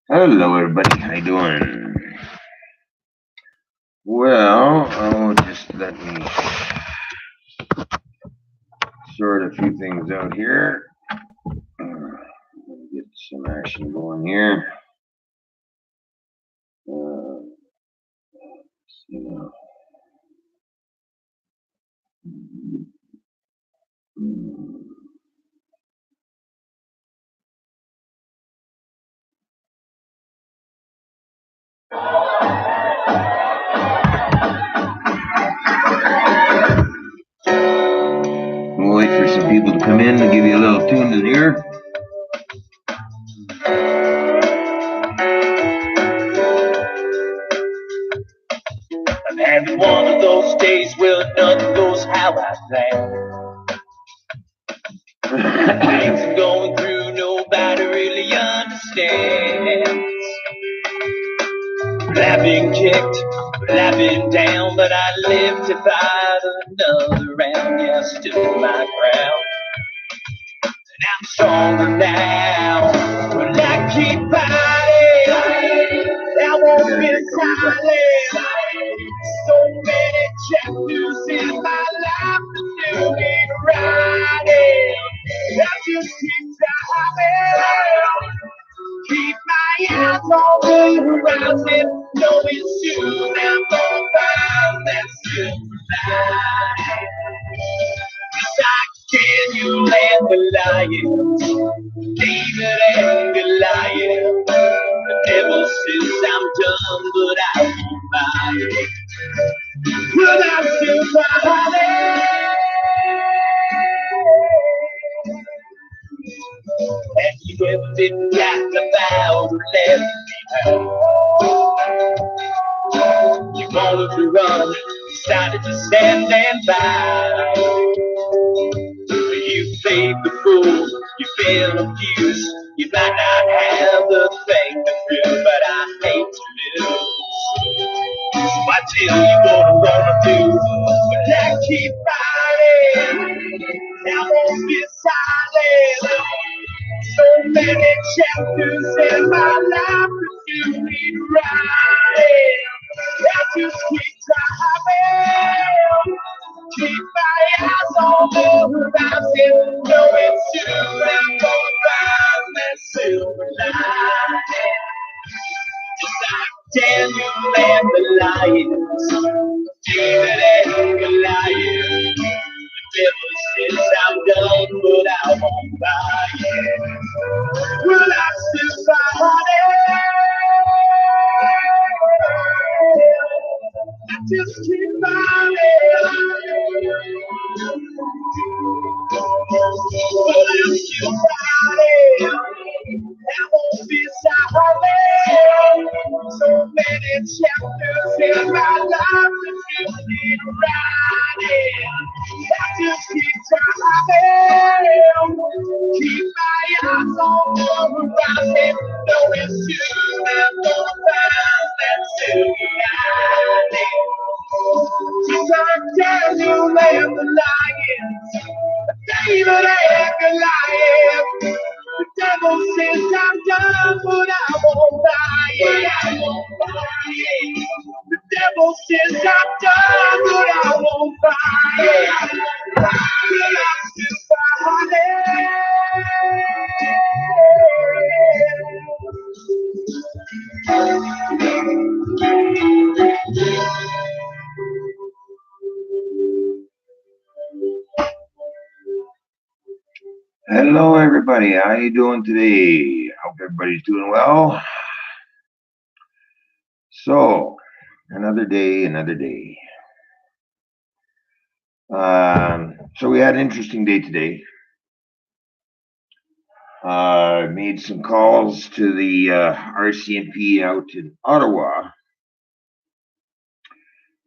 Hello, everybody. How you doing? Well, just let me sort a few things out here. Get some action going here. See now. We'll wait for some people to come in and give you a little tune to the ear. I'm having one of those days where nothing goes how I plan. Things I'm going through, nobody really understands. Well, I've been kicked, well, I've been down, but I live to fight another round. Yeah, I stood my ground, and I'm stronger now. Well, I keep fighting, I won't be silent. So many chapters in my life to do it right. I just keep driving, keep my eyes on the horizon, knowing soon I'm gonna find that silver line. Can you land the lion, David and Goliath? The devil says I'm done, but I won't buy it. Will I survive it? Have you ever been forgotten about or left behind? You wanted to run, decided to stand and fight. You played the fool, you feel abused. You might not have the faith to prove, but I hate to lose. So I tell you what I'm gonna do, but I keep fighting. I won't be silent. So many chapters in my life to do it right. I just keep driving, keep my eyes on the horizon, knowing soon I'm gonna find that silver lining. Just like Daniel and the lions, David and Goliath. The devil says I'm done, but I won't buy it. Will I survive it? I just keep fighting. Will I survive it? I won't be silent. So many chapters in my life that you need writing. I just keep driving, keep my eyes on the horizon, knowing soon I'm gonna find that silver lining. Just like Daniel and the lions, David and Goliath. The devil says I'm done, but I won't buy it. I won't buy it. The devil says I'm done, but I won't buy it. Will I survive Hello, everybody. How you doing today? Hope everybody's doing well. So, another day, another day. So we had an interesting day today. Made some calls to the RCMP out in Ottawa.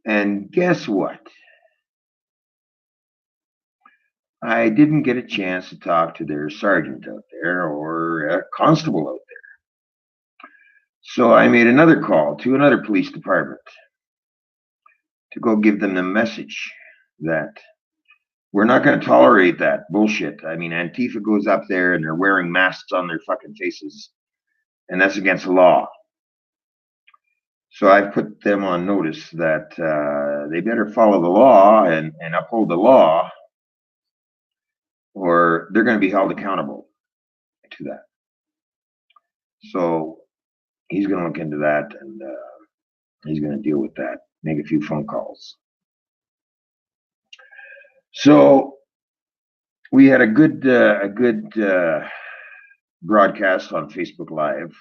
And guess what? I didn't get a chance to talk to their sergeant out there or a constable out there. So I made another call to another police department to go give them the message that we're not going to tolerate that bullshit. I mean, Antifa goes up there and they're wearing masks on their fucking faces. and that's against the law. So I've put them on notice that they better follow the law and uphold the law, or they're going to be held accountable to that. So he's going to look into that, and he's going to deal with that, make a few phone calls. So we had a good broadcast on Facebook Live,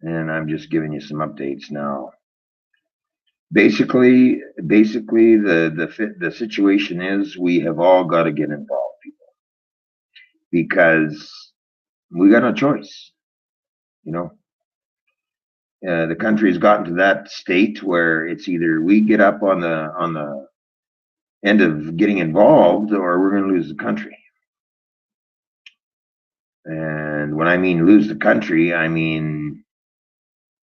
and I'm just giving you some updates now. Basically, the situation is we have all got to get involved, people, because we got no choice. You know, the country has gotten to that state where it's either we get up on the end of getting involved, or we're going to lose the country. And when I mean lose the country, I mean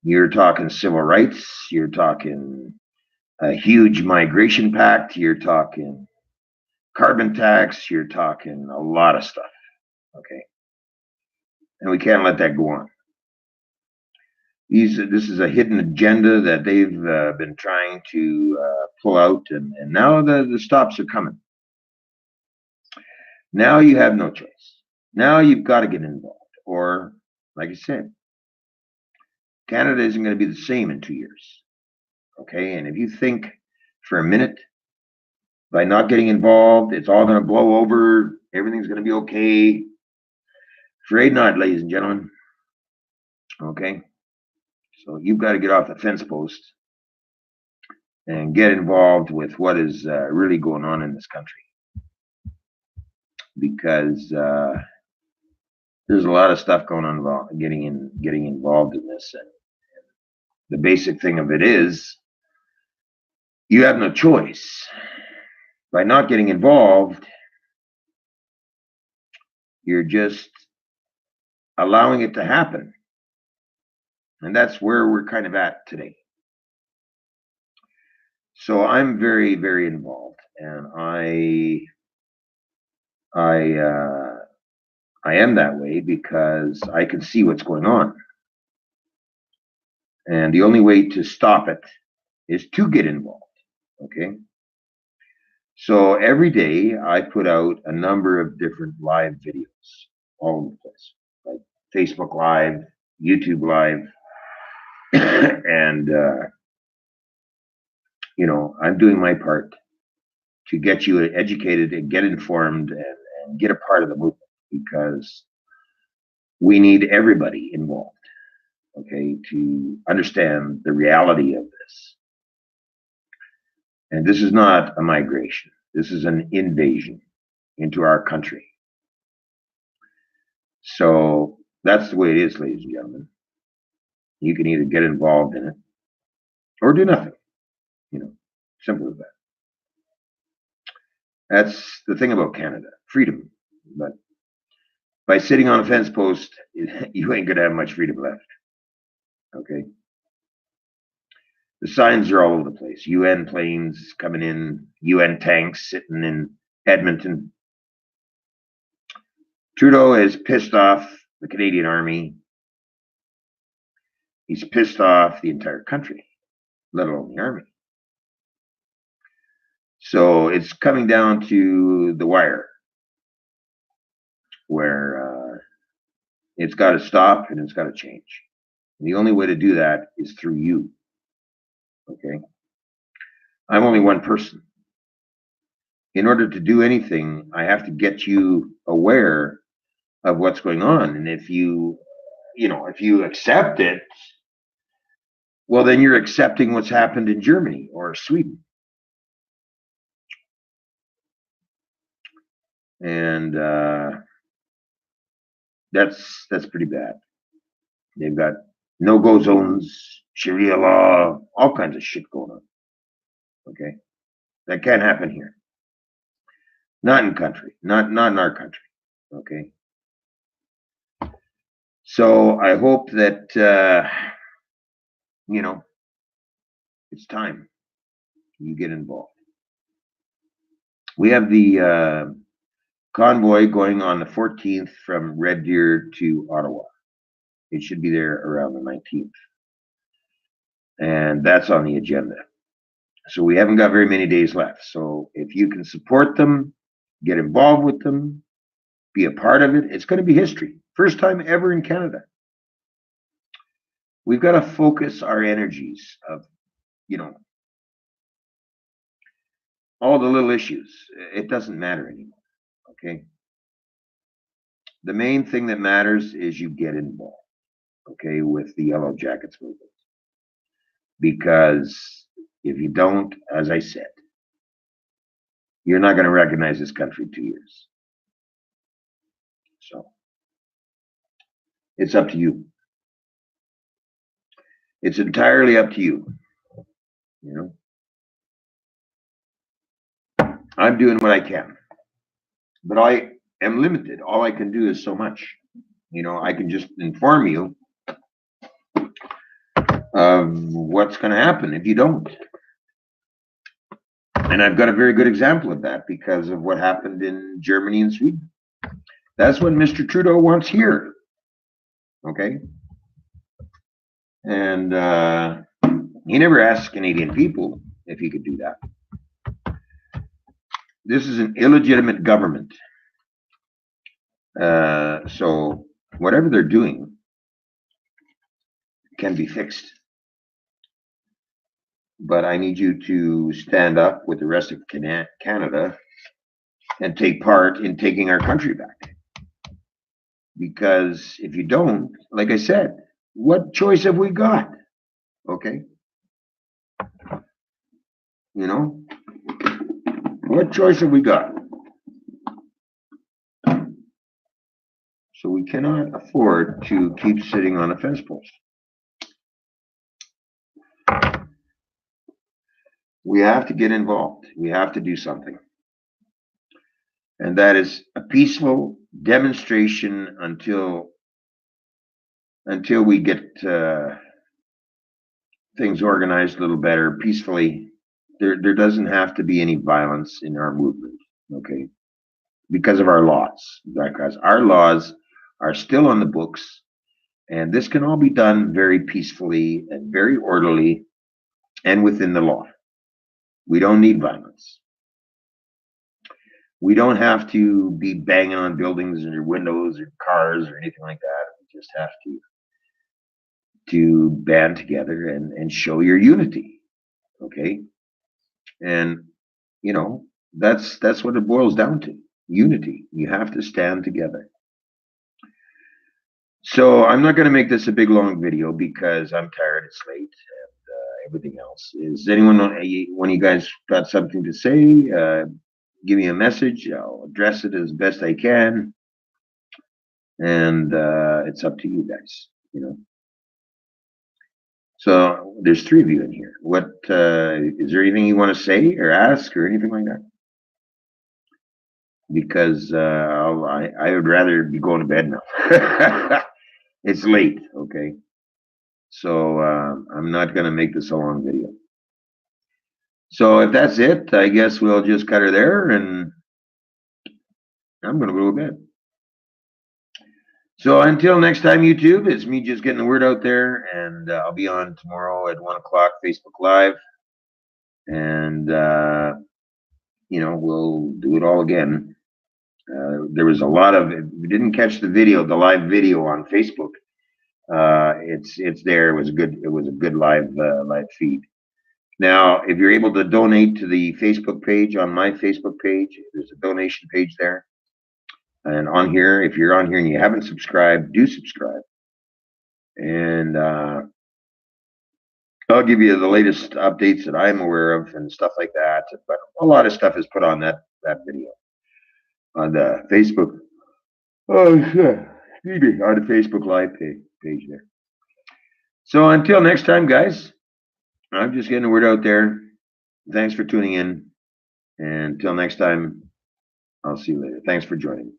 you're talking civil rights, you're talking a huge migration pact, you're talking carbon tax, you're talking a lot of stuff. Okay. And we can't let that go on. This is a hidden agenda that they've been trying to pull out, and now the stops are coming. Now you have no choice. Now you've got to get involved, or like I said, Canada isn't going to be the same in 2 years. Okay, and if you think for a minute by not getting involved, it's all going to blow over, everything's going to be okay, afraid not, ladies and gentlemen. Okay, so you've got to get off the fence post and get involved with what is really going on in this country, because there's a lot of stuff going on getting involved in this, and the basic thing of it is you have no choice. By not getting involved, you're just allowing it to happen, and that's where we're kind of at today. So I'm very, very involved, and I am that way because I can see what's going on, and the only way to stop it is to get involved. Okay. So every day I put out a number of different live videos all over the place, like Facebook Live, YouTube Live, and you know, I'm doing my part to get you educated and get informed and get a part of the movement, because we need everybody involved, okay, to understand the reality of this. And this is not a migration. This is an invasion into our country. So that's the way it is, ladies and gentlemen. You can either get involved in it or do nothing. You know, simple as that. That's the thing about Canada, freedom. But by sitting on a fence post, you ain't gonna have much freedom left. Okay. The signs are all over the place. UN planes coming in, UN tanks sitting in Edmonton. Trudeau is pissed off the Canadian Army. He's pissed off the entire country, let alone the Army. So it's coming down to the wire, where it's got to stop and it's got to change. And the only way to do that is through you. Okay. I'm only one person. In order to do anything, I have to get you aware of what's going on. And if you accept it, well, then you're accepting what's happened in Germany or Sweden. And that's pretty bad. They've got no-go zones, Sharia law, all kinds of shit going on. Okay, that can't happen here. Not in country. Not in our country. Okay. So I hope that it's time you get involved. We have the convoy going on the 14th from Red Deer to Ottawa. It should be there around the 19th. And that's on the agenda. So we haven't got very many days left. So if you can support them, get involved with them, be a part of it, it's going to be history. First time ever in Canada. We've got to focus our energies of, all the little issues. It doesn't matter anymore. Okay. The main thing that matters is you get involved, okay, with the Yellow Jackets movement. Because if you don't, as I said, you're not going to recognize this country in 2 years. So it's up to you. It's entirely up to you. I'm doing what I can, but I am limited. All I can do is so much. I can just inform you of what's going to happen if you don't. And I've got a very good example of that because of what happened in Germany and Sweden. That's what Mr. Trudeau wants here. Okay? And he never asked Canadian people if he could do that. This is an illegitimate government. So whatever they're doing can be fixed. But I need you to stand up with the rest of Canada and take part in taking our country back. Because if you don't, like I said, what choice have we got? Okay? What choice have we got? So we cannot afford to keep sitting on a fence post. We have to get involved. We have to do something. And that is a peaceful demonstration until we get things organized a little better, peacefully. There doesn't have to be any violence in our movement, okay? Because of our laws. Because our laws are still on the books, and this can all be done very peacefully and very orderly and within the law. We don't need violence. We don't have to be banging on buildings or windows or cars or anything like that. We just have to band together and show your unity, okay? And that's what it boils down to. Unity. You have to stand together. So I'm not going to make this a big long video because I'm tired, it's late, and everything else. Is anyone, one of you guys got something to say? Give me a message. I'll address it as best I can. And it's up to you guys, So there's 3 of you in here. What is there anything you want to say or ask or anything like that? Because I would rather be going to bed now. It's late, okay? So I'm not going to make this a long video. So if that's it, I guess we'll just cut her there, and I'm going to go to bed. So until next time, YouTube, it's me just getting the word out there, and I'll be on tomorrow at 1 o'clock, Facebook Live. And, we'll do it all again. There was a lot of, if you didn't catch the video, the live video on Facebook, it's there. It was a good live feed. Now, if you're able to donate to the Facebook page, on my Facebook page, there's a donation page there. And on here, if you're on here and you haven't subscribed, do subscribe. And I'll give you the latest updates that I'm aware of and stuff like that. But a lot of stuff is put on that video on the Facebook. Oh, excuse me, on the Facebook Live page there. So until next time, guys, I'm just getting the word out there. Thanks for tuning in. And until next time, I'll see you later. Thanks for joining.